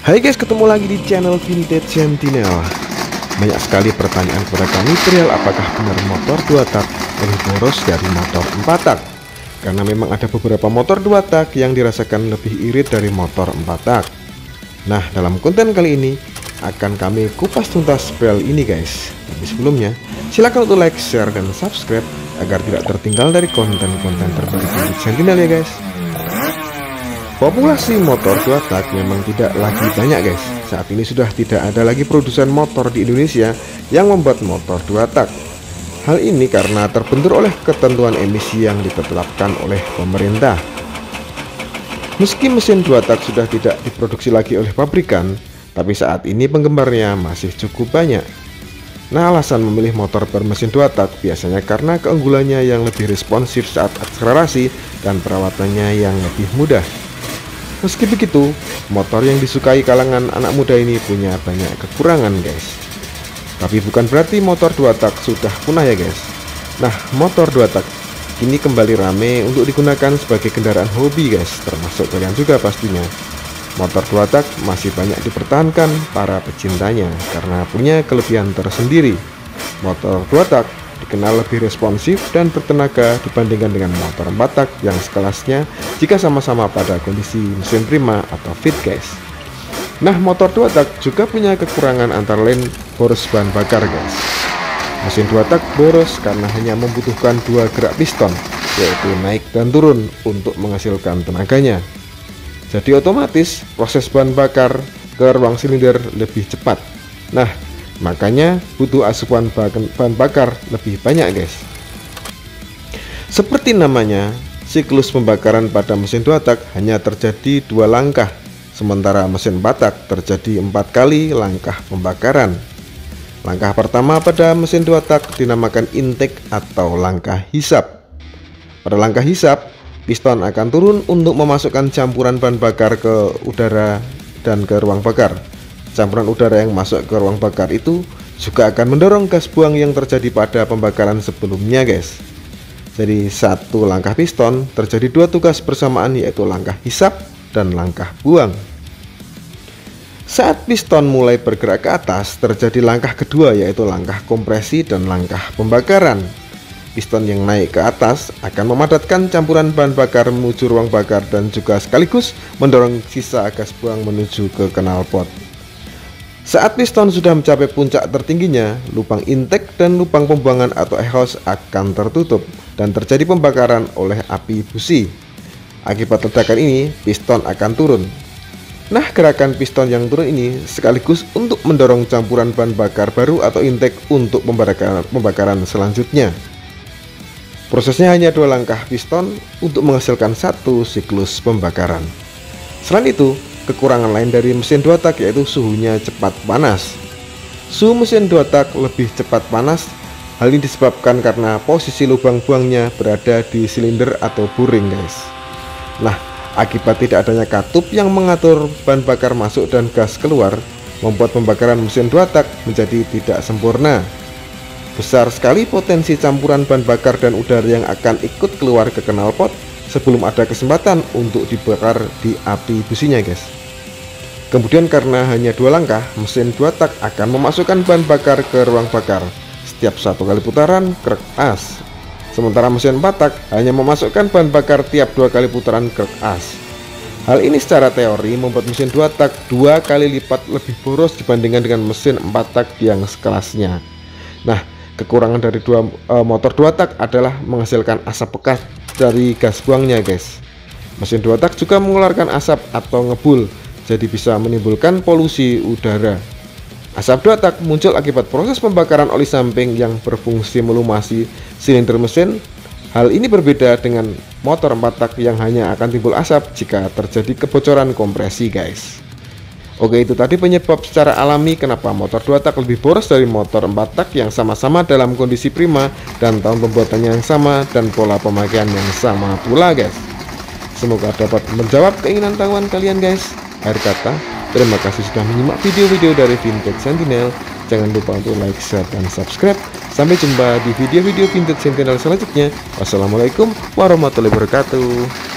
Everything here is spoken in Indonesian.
Hai guys, ketemu lagi di channel Vintage Sentinel. Banyak sekali pertanyaan kepada kami perihal apakah benar motor 2 tak lebih boros dari motor 4 tak. Karena memang ada beberapa motor 2 tak yang dirasakan lebih irit dari motor 4 tak. Nah, dalam konten kali ini akan kami kupas tuntas spell ini guys. Tapi sebelumnya, silakan untuk like, share, dan subscribe agar tidak tertinggal dari konten-konten terbaru Vintage Sentinel ya guys. Populasi motor 2 tak memang tidak lagi banyak guys. Saat ini sudah tidak ada lagi produsen motor di Indonesia yang membuat motor 2 tak. Hal ini karena terbentur oleh ketentuan emisi yang ditetapkan oleh pemerintah. Meski mesin 2 tak sudah tidak diproduksi lagi oleh pabrikan, tapi saat ini penggemarnya masih cukup banyak. Nah, alasan memilih motor bermesin 2 tak biasanya karena keunggulannya yang lebih responsif saat akselerasi dan perawatannya yang lebih mudah. Meski begitu, motor yang disukai kalangan anak muda ini punya banyak kekurangan guys. Tapi bukan berarti motor 2 tak sudah punah ya guys. Nah, motor 2 tak kini kembali rame untuk digunakan sebagai kendaraan hobi guys, termasuk kalian juga pastinya. Motor 2 tak masih banyak dipertahankan para pecintanya karena punya kelebihan tersendiri. Motor 2 tak dikenal lebih responsif dan bertenaga dibandingkan dengan motor 4 tak yang sekelasnya jika sama-sama pada kondisi mesin prima atau fit guys. Nah, motor 2 tak juga punya kekurangan antara lain boros bahan bakar guys. Mesin 2 tak boros karena hanya membutuhkan 2 gerak piston, yaitu naik dan turun untuk menghasilkan tenaganya. Jadi otomatis proses bahan bakar ke ruang silinder lebih cepat. Nah, makanya butuh asupan bahan bakar lebih banyak guys. Seperti namanya, siklus pembakaran pada mesin 2 tak hanya terjadi 2 langkah, sementara mesin 4 tak terjadi 4 kali langkah pembakaran. Langkah pertama pada mesin 2 tak dinamakan intake atau langkah hisap. Pada langkah hisap, piston akan turun untuk memasukkan campuran bahan bakar ke udara dan ke ruang bakar. Campuran udara yang masuk ke ruang bakar itu juga akan mendorong gas buang yang terjadi pada pembakaran sebelumnya guys. Jadi satu langkah piston terjadi 2 tugas bersamaan, yaitu langkah hisap dan langkah buang. Saat piston mulai bergerak ke atas, terjadi langkah kedua, yaitu langkah kompresi dan langkah pembakaran. Piston yang naik ke atas akan memadatkan campuran bahan bakar menuju ruang bakar dan juga sekaligus mendorong sisa gas buang menuju ke knalpot. Saat piston sudah mencapai puncak tertingginya, lubang intake dan lubang pembuangan atau exhaust akan tertutup dan terjadi pembakaran oleh api busi. Akibat ledakan ini, piston akan turun. Nah, gerakan piston yang turun ini sekaligus untuk mendorong campuran bahan bakar baru atau intake untuk pembakaran selanjutnya. Prosesnya hanya 2 langkah piston untuk menghasilkan 1 siklus pembakaran. Selain itu, kekurangan lain dari mesin 2 tak yaitu suhunya cepat panas. Suhu mesin 2 tak lebih cepat panas. Hal ini disebabkan karena posisi lubang buangnya berada di silinder atau buring guys. Nah, akibat tidak adanya katup yang mengatur bahan bakar masuk dan gas keluar, membuat pembakaran mesin 2 tak menjadi tidak sempurna. Besar sekali potensi campuran bahan bakar dan udara yang akan ikut keluar ke knalpot sebelum ada kesempatan untuk dibakar di api businya guys. Kemudian karena hanya 2 langkah, mesin 2 tak akan memasukkan bahan bakar ke ruang bakar setiap 1 kali putaran krek as. Sementara mesin 4 tak hanya memasukkan bahan bakar tiap 2 kali putaran krek as. Hal ini secara teori membuat mesin 2 tak 2 kali lipat lebih boros dibandingkan dengan mesin 4 tak yang sekelasnya. Nah, kekurangan dari motor 2 tak adalah menghasilkan asap pekat dari gas buangnya guys. Mesin 2 tak juga mengeluarkan asap atau ngebul, jadi bisa menimbulkan polusi udara. Asap 2 tak muncul akibat proses pembakaran oli samping yang berfungsi melumasi silinder mesin. Hal ini berbeda dengan motor 4 tak yang hanya akan timbul asap jika terjadi kebocoran kompresi guys. Oke, itu tadi penyebab secara alami kenapa motor 2 tak lebih boros dari motor 4 tak yang sama-sama dalam kondisi prima dan tahun pembuatannya yang sama dan pola pemakaian yang sama pula guys. Semoga dapat menjawab keinginan tahuan kalian guys. Akhir kata, terima kasih sudah menyimak video-video dari Vintage Sentinel. Jangan lupa untuk like, share, dan subscribe. Sampai jumpa di video-video Vintage Sentinel selanjutnya. Wassalamualaikum warahmatullahi wabarakatuh.